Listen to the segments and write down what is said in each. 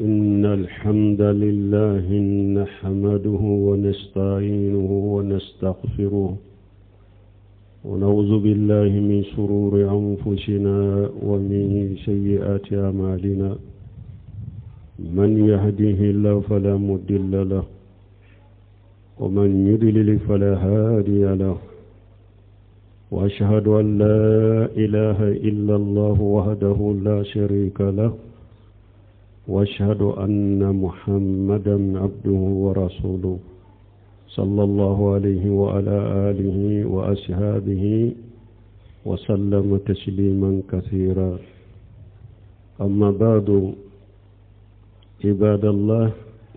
إن الحمد لله نحمده ونستعينه ونستغفره ونعوذ بالله من شرور أنفسنا ومن سيئات أعمالنا من يهده الله فلا مضل له ومن يضلل فلا هادي له وأشهد أن لا إله إلا الله وحده لا شريك له وأشهد أن محمدا عبده ورسوله صلى الله عليه وعلى آله وأصحابه وسلم تسليما كثيرا. أما بعد، عباد الله،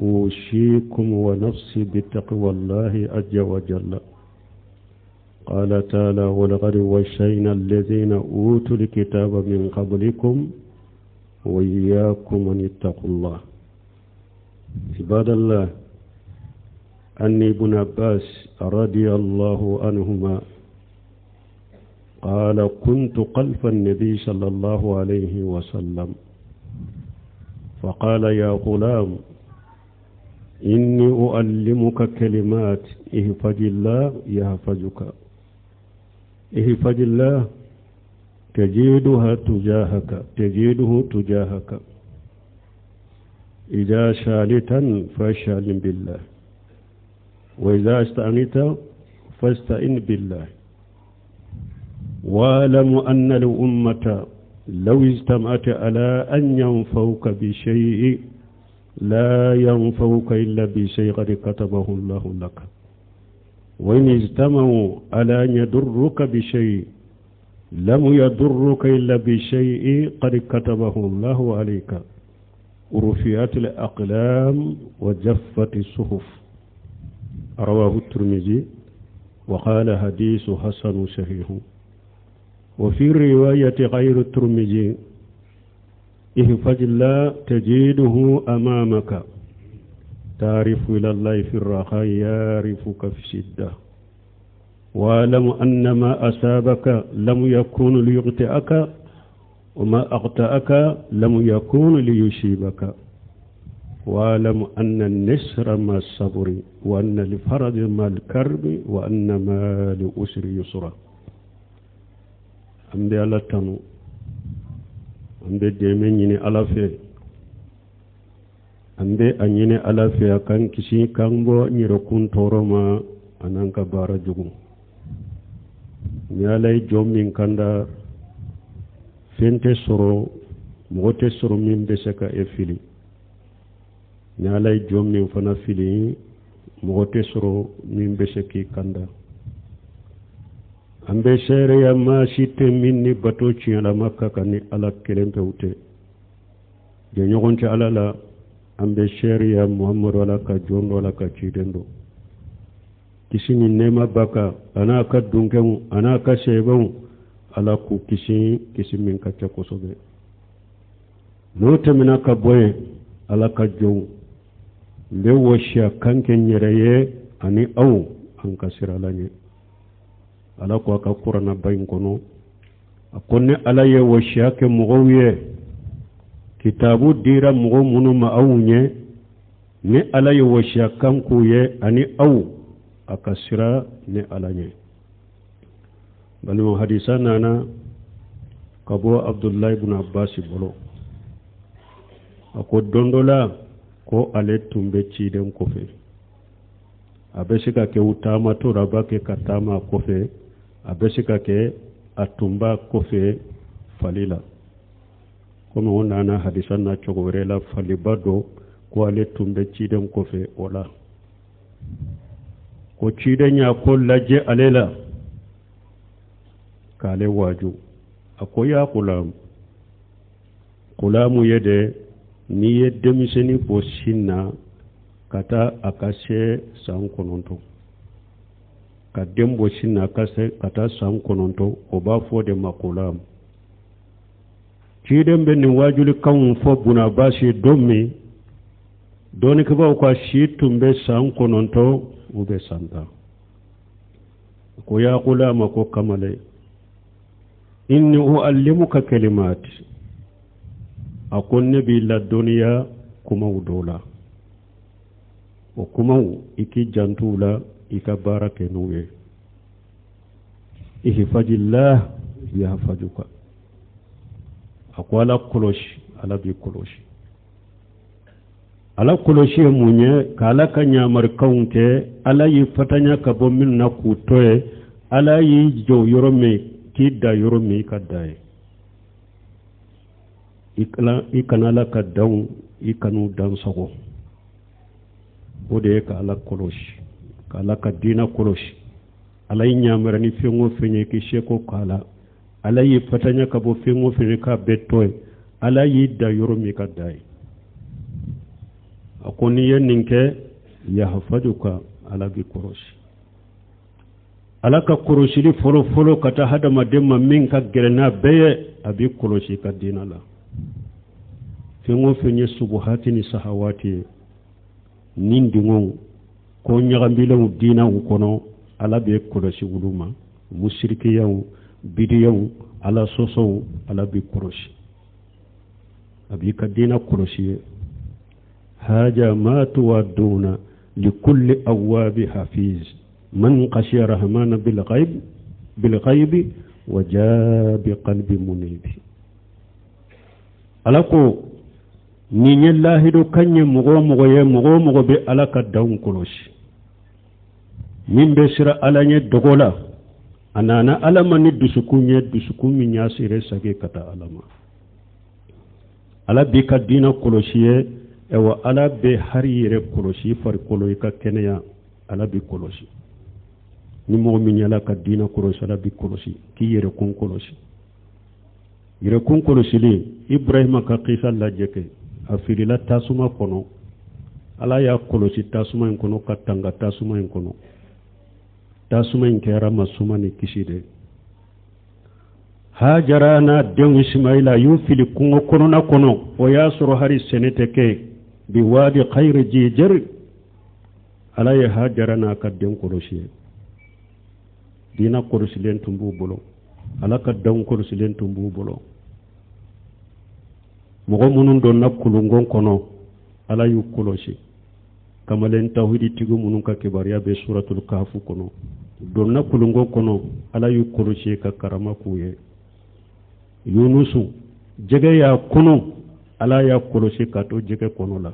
أوصيكم ونفسي بتقوى الله عز وجل. قال تعالى: ولقد وصينا الذين أوتوا الكتاب من قبلكم وإياكم أن اتقوا الله. عباد الله، عن ابن عباس رضي الله عنهما قال: كنت خلف النبي صلى الله عليه وسلم فقال: يا غلام، إني أعلمك كلمات احفظ الله يحفظك، احفظ الله تجده تجاهك، إذا شالتا فاشال بالله، وإذا استعنت فاستعن بالله. واعلم أن الأمة لو اجتمعت على أن ينفوك بشيء لا ينفوك إلا بشيء قد كتبه الله لك، وإن اجتمعوا على أن يضرك بشيء لم يضرك إلا بشيء قد كتبه الله عليك. ورفعت الأقلام وجفت الصحف. رواه الترمذي وقال: حديث حسن صحيح. وفي رواية غير الترمذي: احفظ الله تجده أمامك، تعرف إلى الله في الرخاء يعرفك في الشدة. واعلم أن ما أصابك لم يكن ليخطئك، وما أخطأك لم يكن ليصيبك. واعلم أن النصر مع الصبر، وأن الفرج مع الكرب، وأن ما للعسر يسرا. أمدي على تنو أمدي ديميني على في أمدي أنيني على في أكان كسي كامبو نيركون تورما أنانك بارا جوغو نيالي جومين كاندا فينتي سورو موتي سورو مين بسكا إفيلي نيالي جومين فنا فيلي موتي سورو مين بسكي كاندا. Ambe sere ya masite minni bato ala makka kani ala kelempe ute. Je nyogonte ala la ambe sere ya Muhammad wala ka jondo wala ka chidendo. Kisini nema baka anaka dungemu anaka sebemu ala ku kisi min ka chakosobe. Note minaka boye ala ka jow. Mbe wosha kanke nyereye ani au anka siralanye. ala ko aka qur'ana bayin kono akonne ala ye washake mugowiye kitabu dira mugo munu ma awunye ne ala ye washakan kuye ani aw akasira ne alanye. Balimu hadisa nana kabo Abdullah ibn Abbas bolo ako dondola ko ale tumbe ciden kofe abesika ke utama to rabake katama kofe abesika ke atumba kofe falila kono wona na hadisan na chogorela falibado ko ale tumbe ciden kofe wala ko ciden ya ko laje alela kale waju akoya kulamu yede ni yedemiseni po sinna kata akase san kononto ka dembo sinna akase kata san kononto o ba fo de makulam ciden be ni wajuli kan fo buna bashi dommi doni ke ba ko shi tumbe san kononto ube santa ko ya kulama ko kamale inni uallimuka kalimat akon nabi la dunya kumaw dɔw la o kumaw i k'i jantu la i ka baara kɛ n'u ye ihfazillah yahfazuka a ko ala kɔlɔsi ala b'i kɔlɔsi ala kɔlɔsi ye mun ye ka ala ka ɲamarikaw kɛ ala y'i fatanya ka bɔ minnu na k'u to ye ala y'i jɔ yɔrɔ min k'i da yɔrɔ min i ka da ye i kana ala ka danw i kan'u dan sago o de ye ka ala kɔlɔsi ka ala ka diina kɔlɔsi ala y'i ɲamara ni fɛn o fɛn ye k'i seko k'a la ala y'i fatanya ka bɔ fɛn o fɛn ye k'a bɛɛ to ye ala y'i da yɔrɔ min i ka da ye a ko n'i ye nin kɛ yahfazuka ala b'i kɔlɔsi ala ka kɔlɔsili fɔlɔ ka taa hadamaden ma min ka gɛlɛn n'a bɛɛ ye a b'i kɔlɔsi ka diina la fɛn o fɛn ye subuhati ni sahawati ye nin dingow ko ɲagambilenw diinaw kɔnɔ ala b'i kɔlɔsi olu ma musirikiyaw bidiyaw ala sɔsɔw ala b'i kɔlɔsi a b'i ka diina kɔlɔsi ye haja ma tuwadduna likulli awwabi hafiz man khashiya rahmana bil ghaibi wa jaa bi qalbi munib ala ko ni nye lahidu kanye mogo be ala ka daun kolosi min be sira ala nye dogola anana alama ni dusukun min yasire sage kata alama ala bi ka dina kolosi ye ewa ala be hari yere kolosi fari kolo i ka kɛnɛya ala bi kolosi ni mogo min yala ka dina kolosi ala bi kolosi ki yere kun kolosi yere kun kolosili ibrahima ka kisa lajɛ kɛ a firila tasuma kɔnɔ ala y'a kɔlɔsi tasuma in kɔnɔ ka tanga tasuma in kɔnɔ tasuma in kɛra masuma ni kisi de hajara n'a denw ismaila y'u fili kungo kɔnɔna kɔnɔ o y'a sɔrɔ hari sɛnɛ tɛ kɛ bi wadi khayri jijar ala ye hajara n'a ka den kɔlɔsi dina kɔlɔsilen tun b'u bolo ala ka denw kɔlɔsilen tun b'u bolo mɔgɔ minnu donna kulungon kɔnɔ ala y'u kɔlɔsi kamalen tawhidi tigu minnu ka kibaruya bɛ suratul kahfu kɔnɔ donna kulungon kɔnɔ ala y'u kɔlɔsi ka karama k'u ye yunusu jɛgɛ y'a kɔnɔ ala y'a kɔlɔsi ka to jɛgɛ kɔnɔ la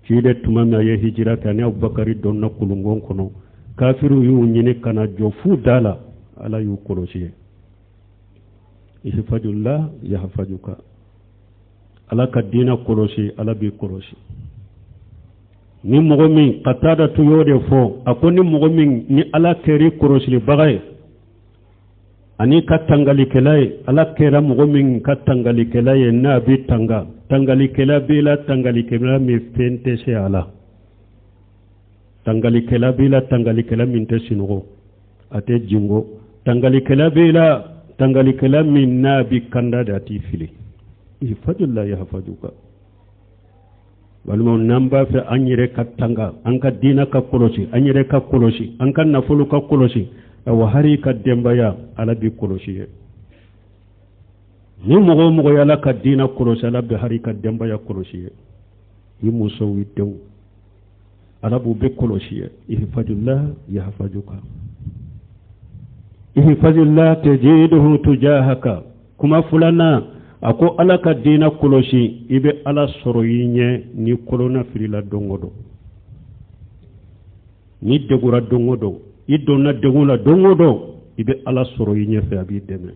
cide tuma min a ye hijira kɛ ani abubakari donna kulungon kɔnɔ kafiru y'u ɲini ka na jɔ fu da la ala y'u kɔlɔsi ihfazillah yahfazuka ala ka diina kɔlɔsi ala b'i kɔlɔsi ni mɔgɔ min Qatada tu y'o de fɔ a ko ni mɔgɔ min ni ala kɛr'i kɔlɔsilibaga ye ani ka tangalikɛla ye ala kɛra mɔgɔ min ka tangalikɛla ye n'a bɛ tanga tangalikɛla b'i la tangalikɛla min fɛn tɛ se a la tangalikɛla b'i la tangalikɛla min tɛ sinɔgɔ a tɛ jingo tangalikɛla b'i la tangalikɛla min n'a bɛ kanda de a t'i fili ihfazillah yahfazuka walima n'an b'a fɛ an yɛrɛ ka tanga an ka diina ka kɔlɔsi an yɛrɛ ka kɔlɔsi an ka nafolo ka kɔlɔsi wa hari ka denbaya ala b'i kɔlɔsi ye ni mɔgɔ o mɔgɔ ye ala ka diina kɔlɔsi ala bɛ hari ka denbaya kɔlɔsi ye i musow i denw ala b'u bɛ kɔlɔsi ye ihfazillah yahfazuka ihfazillah tajiduhu tujahaka kuma fulana a ko ala ka diina kɔlɔsi i bɛ ala sɔrɔ i ɲɛ ni kolona filila don o don ni degura don o don i donna degun la don o don i bɛ ala sɔrɔ i ɲɛfɛ a b'i dɛmɛ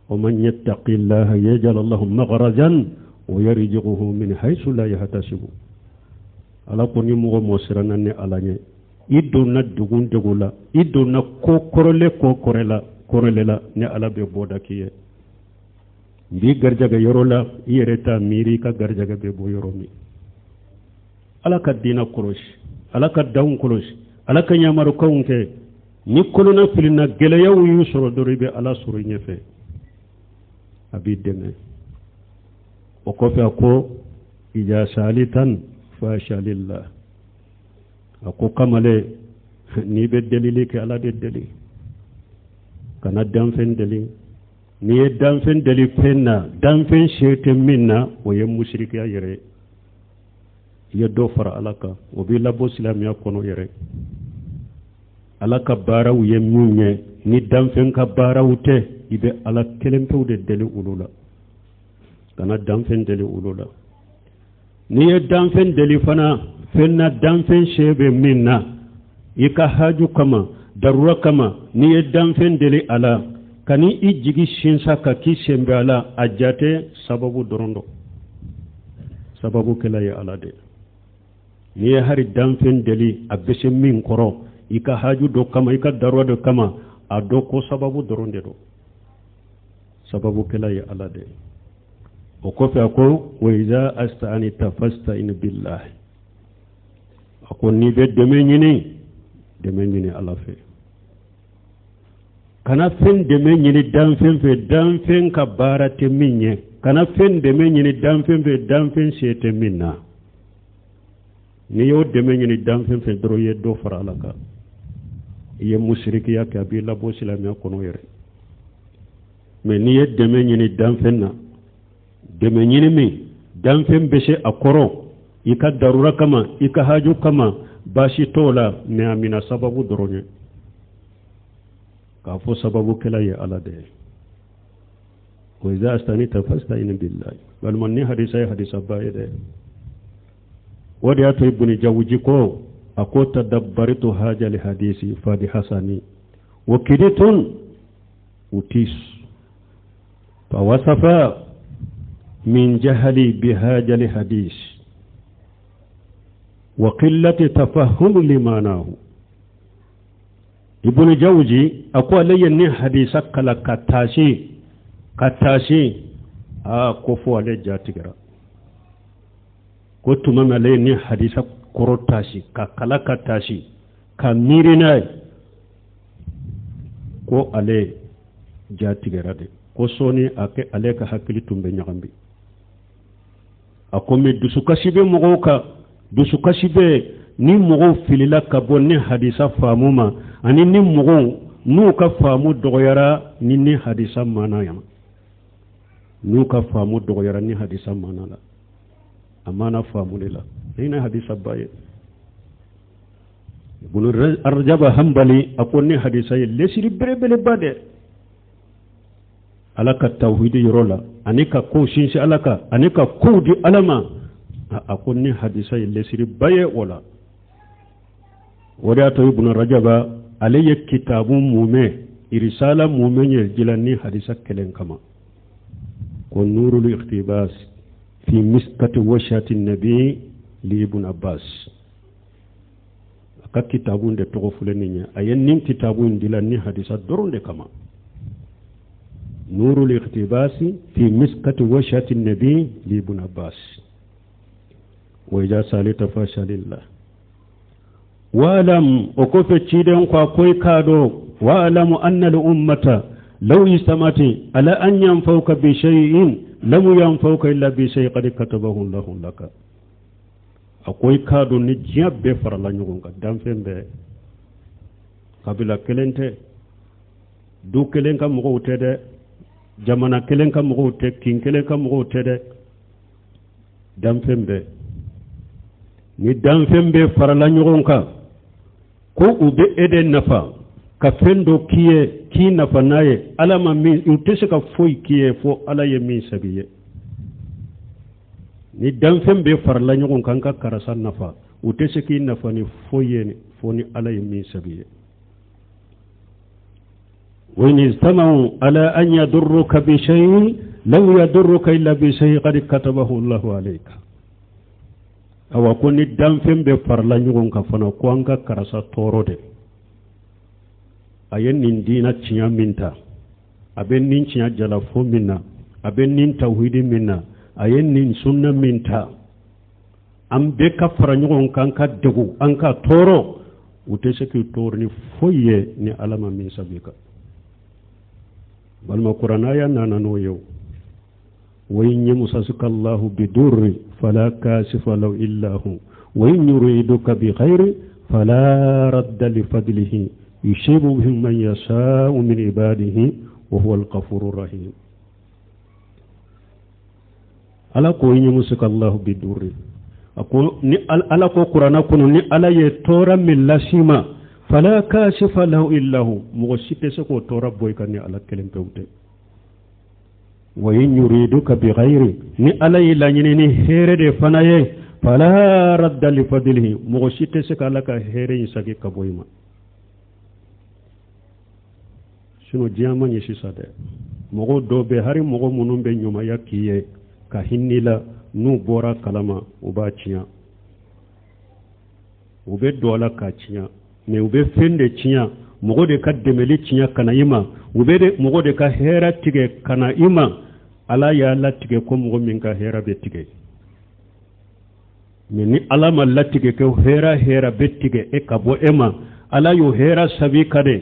wa man yattaqillaha yaj'al lahu makhrajan wa yarzuquhu min haythu la yahtasibu ala ko ni mɔgɔ mɔ siranna ni ala ɲɛ i donna degun la i donna ko kɔrɔle la ni ala bɛ bɔda k'i ye bi garjaga yɔrɔ la i yɛrɛ ta miiri ka garjaga bɛ bɔ yɔrɔ min ala ka diina kɔlɔsi ala ka danw kɔlɔsi ala ka ɲamarukanw kɛ ni kolona filina gɛlɛyaw y'u sɔrɔ dɔrɔn i bɛ ala sɔrɔ i ɲɛfɛ a b'i dɛmɛ o kɔfɛ a ko ija salitan fashalillah a ko kamalen n'i bɛ delili kɛ ala de deli kana danfɛn deli n'i ye danfɛn deli fɛn na danfɛn se tɛ min na o ye musirikiya yɛrɛ يدو فر علىك وبيلابو سلام يكونوا يري علىك بارو يموني ندام فنك بارو تي يبي على كلم تود دلي أولولا كان دام فن دلي أولولا ني دام فن دلي فنا فنا دام فن شيب منا يكا هاجو كما darura kama ni ye danfen deli ala kani i jigi shinsa ka ki sembe ala a jate sababu dorondo sababu kela ye ala de ni ye hari danfen deli a bese min koro i ka haju do kama i ka darura do kama a do ko sababu doronde do sababu kela ye ala de o kofe ako wa iza asta'ani tafasta'in billahi ako ni be deme nyini ala fe kana fen deme nyini danfen fe danfen ka barate minye kana fen deme nyini danfen fe danfen sete minna ni yo deme nyini danfen fe dro ye do fara alaka ye mushriki ya ka bi labo silamiya kono yere me ni ye deme nyini danfen na deme nyini mi danfen beshe akoro ika darura kama ika haju kama bashi tola ne amina sababu dronye kafo sababu kala ya ala de ko iza astani tafasta'in billahi bal manni hadisa baide wadi ato ibn jawji ko akota dabbaritu haja li hadisi fadi hasani wa kiditun utis fa wasafa min jahali bihaja li hadis wa qillati tafahhum limanahu ibn jawji akwa layen ni hadisa kala katashi a kofo ale jatigira ko tumama layen ni hadisa korotashi ka kala katashi ka mirina ko ale jatigira de ko soni ake ale ka hakili tumbe nyagambi akome dusukashibe mogoka dusukashibe ni mogo filila ka bon ni hadisa famuma ani ni mogo nu ka famu dogoyara ni hadisa mana yama nu ka famu dogoyara ni hadisa mana la amana famu lela ina hadisa baye ibn arjaba hanbali akoni hadisa lesiri berebele bade alaka tauhidi yorola anika ko shinshi alaka anika ko di alama akoni hadisa lesiri baye wala wada to ibn rajaba alayya kitabun mume irisala mume ne jilani hadisa kelen kama ko nurul iqtibas fi miskati washati nabi li ibn abbas aka kitabun de to fulaninya ayen nin kitabun dilani hadisa doronde kama nurul iqtibas fi miskati washati nabi li ibn abbas wa ija salita fashalillah wa'lam okofe ciden kwa koi kado wa'lamu anna al-ummata law istamati ala an yanfauka bi shay'in lam yanfauka illa bi shay'in qad katabahu Allahu laka akoy kado ni jabbe farala nyugonga damfembe kabila kelente du kelenka mo utede jamana kelenka mo ute kin kelenka mo utede damfembe ni damfembe farala nyugonga ko ube ede nafa ka fendo ki nafa naye alama min utese ka foy kiye fo alaye min sabiye ni danfen be farla nyogon kanka karasa nafa utese ki nafa ni foyene fo ni alaye min sabiye wa in istamau ala an yadurruka bi shay'in law yadurruka illa bi shay'in qad katabahu Allahu alayka awa ko ni danfen be farla nyogon ka fana ko anka karasa torode ayen nin dina cinya minta aben nin cinya jala fo minna aben nin tauhidi minna ayen nin sunna minta am be ka fara nyogon kan ka degu an ka toro ute seki torni foye ni alama min sabika balma qur'ana ya nanano yow وإن يمسسك الله بدر فلا كاشف له إلا هو وإن يريدك بخير فلا رد لفضله يصيب به من يشاء من عباده وهو الغفور الرحيم على وإن يمسسك الله بدر ako ni ala ko qur'ana kono ni ala ye tora min lasima fala kashifa lahu illa hu mo sitte se ko tora boy kan ni ala kelen pewte wa in yuriduka bi ghairi ni ala ila ni here de fanaye fala radda li fadlihi mo sitte se kala ka here yin sagi ka boyma sino jama ni sisade mo do be hari mo munum be nyuma yakiye ka hinnila nu bora kalama uba ciya ube dola ka ciya me ube fende ciya mogo de ka demeli ciya kana ima ube de mogo de ka hera tige kana ima ala ya la tige ko mogo min ka hera be tige me ni ala ma la tige ko hera be tige e ka bo ema ala yo hera sabi kade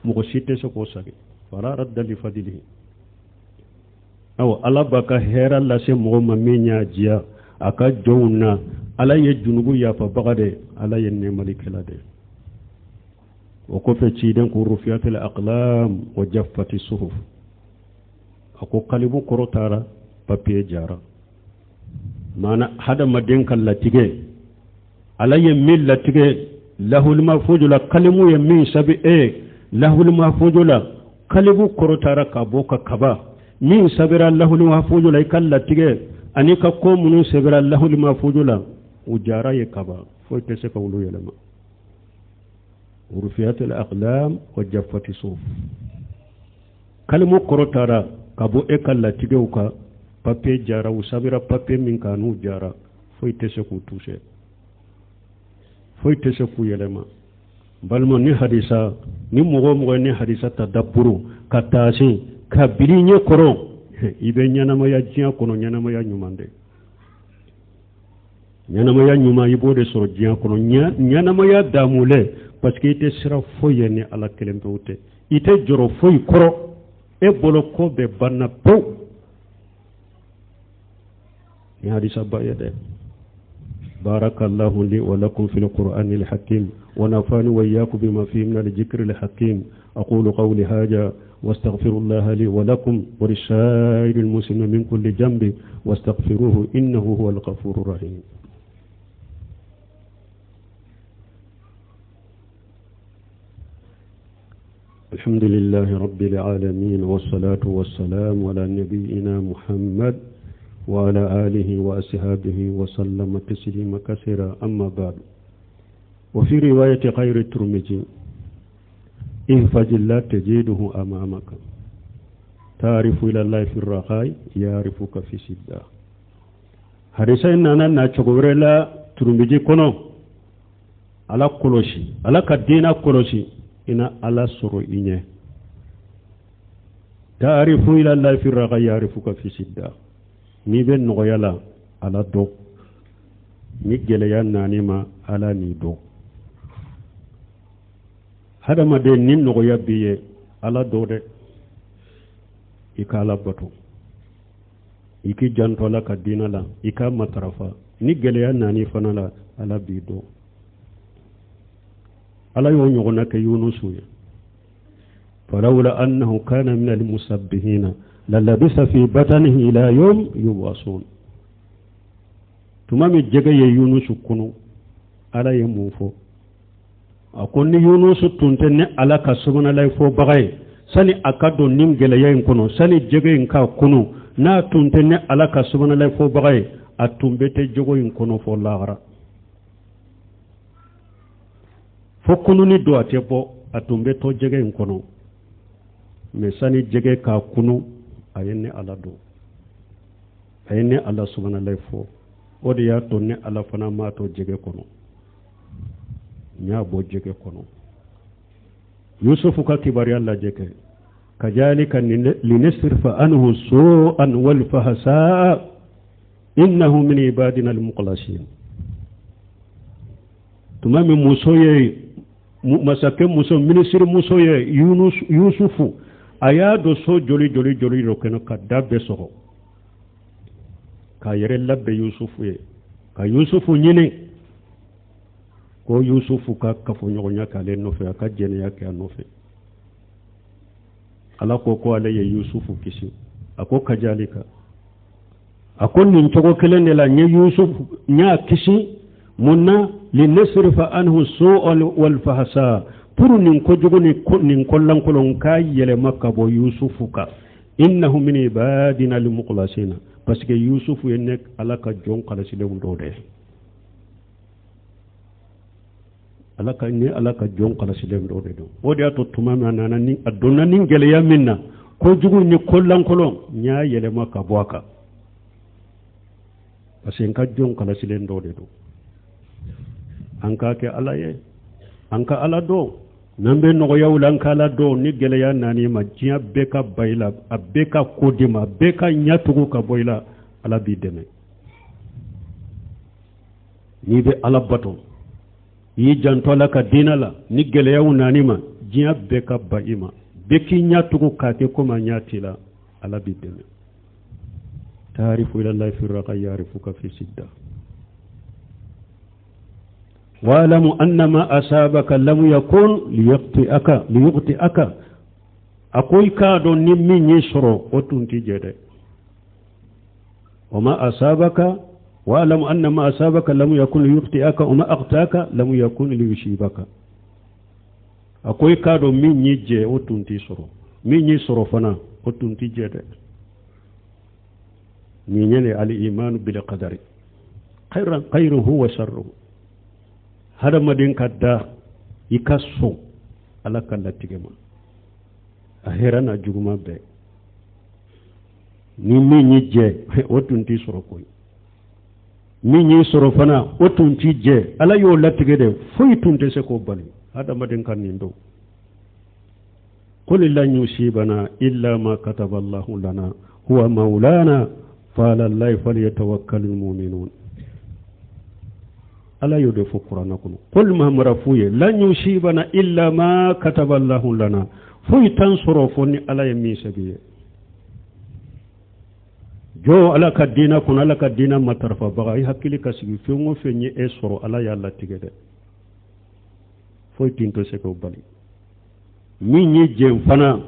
mogo site so ko sabi fara radda li fadlihi aw ala baka hera la se mo ma minya jiya aka jonna ala ye junubu ya fa bagade ala ye ne malikala de o ko fe ci den ko rufiyatul aqlam wa jaffati suhuf ako kalibu korotara papier jara mana hada maden kala tige ala ye mil la tige lahul mahfuzula kalimu ye min sabi lahul mahfuzula kalibu korotara ka boka kaba min sabira lahul mahfuzula ikalla tige ani ka ko munu sabira lahul mahfuzula ujara ye kaba fo te se kawlu yelama rufiyatul aqlam wa jaffati suf kalmu korotara kabo ikalla tige uka papier jara u sabira papier min kanu jara fo te se ku toucher fo te se ku yelama balmo ni hadisa ni mogo ni hadisa tadabburu katasi kabiri nye koro ibe nyanama ya jiya kono nyanama ya nyumande nyanama ya nyuma ibode soro jiya kono nyanama ya damule parce que ite sira foye ni ala kelembe ute ite joro foy koro e bolo ko be banna po ni hadisa bayade barakallahu li wa lakum fil qur'anil hakim wa nafani wa iyyakum bima fihi min al-dhikril hakim aqulu qawli hadha واستغفر الله لي ولكم ولسائر المسلمين من كل ذنب واستغفروه إنه هو الغفور الرحيم الحمد لله رب العالمين والصلاة والسلام على نبينا محمد وعلى آله وأصحابه وسلم تسليما كثيرا أما بعد وفي رواية خير الترمذي احفظ الله تجده أمامك تعرف إلى الله في الرخاء يعرفك في الشدة حديثنا أننا نشكر الله ترمذي كنو على كلوشي على كدينا كلوشي إن على سرو إنه تعرف إلى الله في الرخاء يعرفك في الشدة نيبن نغيلا على دو نيجليان نانيما على نيدو hada ma de nin no yabbiye ala dode ikala batu iki janto la kadina la ika matarafa ni geleya nani fanala ala bido ala yo nyogona ke yunusu ya falawla annahu kana min almusabbihin lalabisa fi batnihi ila yawm yuwasun tumami jege ye yunusu kunu ala ye mufo akonni yunusu tunte ne ala ka subhana lay fo bagay sani akado nim gele yayin kono sani jege in ka kunu na tunte ne ala ka subhana lay fo bagay atumbete jogo in kono fo laara fo kunu ni do atebo atumbe to jege in kono me sani jege ka kunu ayenne ala do ayenne ala subhana lay fo odi ya to ne ala fana ma to jege kono nya bo jege kono yusufu ka kibari alla jeke kajalika linisrifa anhu su'an wal fahsa innahu min ibadina al muqlasin tumami musoye masake muso ministre musoye yusufu ayado so joli rokeno kadabbe soho ka yere labbe yusufu ye ka yusufu nyine ko yusufu ka kafo nyogonya kale no fe aka jene yake anofe ala ko ko ale yusufu kisi ako kajalika akon nin cogo kelen de la nya yusuf nya kisi munna linasrifa anhu su'al wal fahsa pour nin ko jogo nin kollan kolon ka yele makka bo yusufu ka innahu min ibadina al mukhlasina parce que yusufu yenek alaka jon khalasile ndode alaka jon khalasile ndode do wodi ato tumama nana ni adonna nin gele ya minna ko jogo ni kollan kolon nya yele makka bo aka parce que ka jon khalasile ndode do anka ke alaye anka ala do nambe no yawla anka ala do ni gele ya nani ma jiya beka bayla abeka kodima beka nyatugo ka boyla ala bi deme ni be ala bato yi janto la ka dinala ni gele ya nani ma jiya beka bayima beki nyatugo ka te ko ma nyatila ala bi deme taarifu ila allah fi raqa yarifuka fi sidda واعلم أن ما أصابك لم يكن ليخطئك أقول كادو نمي يسرو وتنتي جده وما أصابك واعلم أن ما أصابك لم يكن ليخطئك وما أخطأك لم يكن ليصيبك أقول كادو من يجي وتنتي سرو من يسرو فنا وتنتي جده من يلي الإيمان بالقدر خير هو شر hada madin kadda ikasso ala kala tigema ahera na juguma be ni minyi je otunti soro koy minyi soro fana otunti je ala yo latigede foy tunte se ko bali hada madin kan nindo qul lan yusibana illa ma kataba Allah lana huwa maulana fala allahi falyatawakkalul mu'minun ala yode fo qur'ana kuno qul ma marafuye lan yusibana illa ma kataba Allah lana fuy tansuro fonni ala yami sabiye jo ala kadina kun ala kadina matarfa baga hakili kasigi fengo fenye e soro ala yalla tigede fuy tinto se ko bali mi nyi jem fana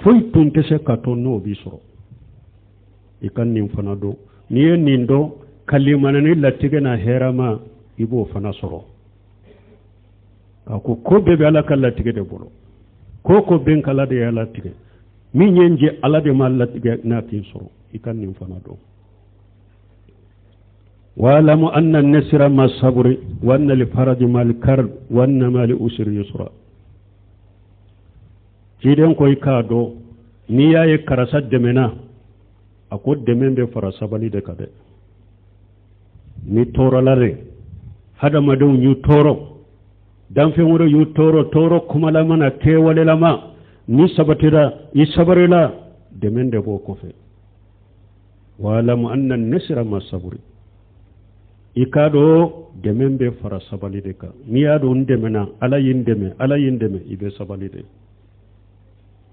fuy tunte se katonno bi soro ikan nim fana do ni nindo kalimana ni latige na herama ibo fana soro ako ko bebe ala kala tige de bolo ko ben kala de ala tige mi nyenje ala de mal latige na tin soro ikan nim fana do wala mu anna an-nasra ma sabri wa anna li faraj mal karb wa anna ma li usri yusra jiden koy kado ni yaye karasa demena ako demembe farasa bali de kade ni toro lare hada madon yu toro dan fe wuro yu toro kuma la mana ke wale lama ni sabatira yi sabarila demen de bo ko fe wala mu anna an-nasra ma sabri ikado demen be fara sabali de ka ni ado ndemena ala yindeme ibe sabali de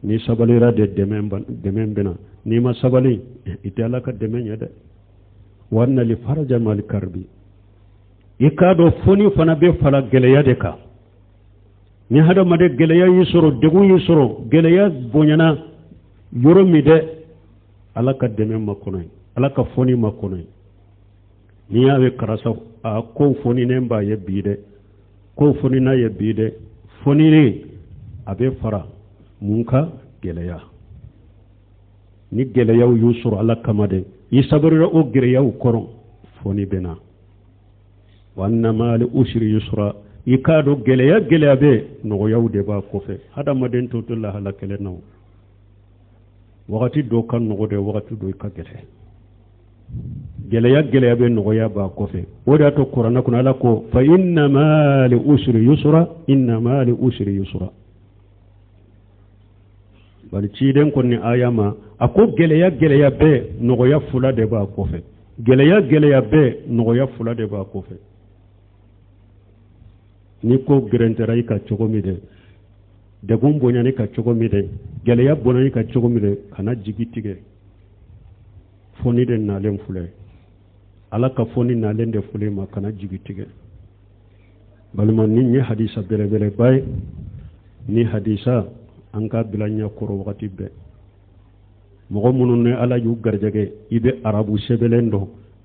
ni sabalira de demen bena ni ma sabali itala ka demen yade wanna li faraja mal karbi ikado foni fana be fala geleya de ka ni hada made geleya yisoro degu yisoro geleya bonyana yoro mi de ala ka deme makono ala ka foni makono ni yawe karasa a ko foni nemba ye bide ko foni na ye bide foni ni abe fara munka geleya ni geleya yusoro ala kamade yisabarira o geleya koron foni bena wanna mali usri yusra ikado geleya be no yawde ba ko fe hada maden to Allah halakele naw wakati do kan no de wakati do ka geleya be no ya ba ko fe woda to qur'ana kun ala ko fa inna mali usri yusra bali ci den kon ni ayama ako geleya be no ya fula de ba ko fe geleya be no ya fula de ba ko fe ni ko grentera ka chogomi de gumbonya ni ka chogomi de geleya bonani ka chogomi de kana jigitige foni de nalem fule ala ka foni nalen de fule ma kana jigitige balma ni ni hadisa bele bay ni hadisa anka bilanya koro wakati be مغمون على يوغرجه إبه عربو سبلندو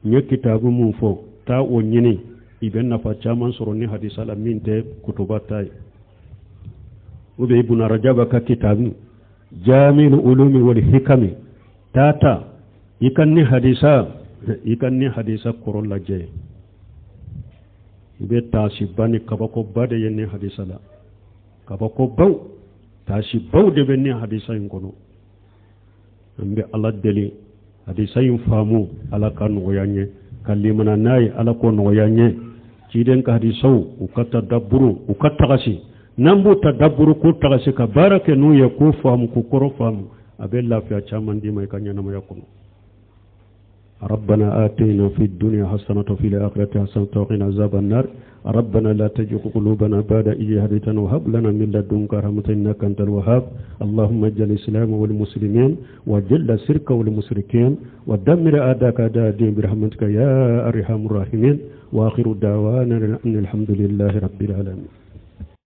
ني كتاب موفو تا ونيني إبه نفا چامان سروني حديث الأمين تي كتباتاي وبه ابن رجب كتاب جامع العلوم والحكم تاتا يكني حديثا قرون لجي إبه تاسباني كبكو باد يني حديثا لا كبكو بو تاسبو دبني حديثا ينكونو ambe ala deli hadisa yin famu ala kan ngoyanye kalimana nay ala ko ngoyanye ciden ka hadisau ukata daburu ukata kasi nambu tadabburu ku tagasi ka barake nu ya ku famu ku koro famu abe lafiya chaman di mai kanya na yakunu ربنا آتنا في الدنيا حسنة وفي الآخرة حسنة وقنا عذاب النار ربنا لا تزغ قلوبنا بعد إذ هديتنا وهب لنا من لدنك رحمة إنك أنت الوهاب اللهم اجعل الإسلام والمسلمين وجل الشرك والمشركين ودمر أعداءك أعداء الدين برحمتك يا أرحم الراحمين وآخر دعوانا أن الحمد لله رب العالمين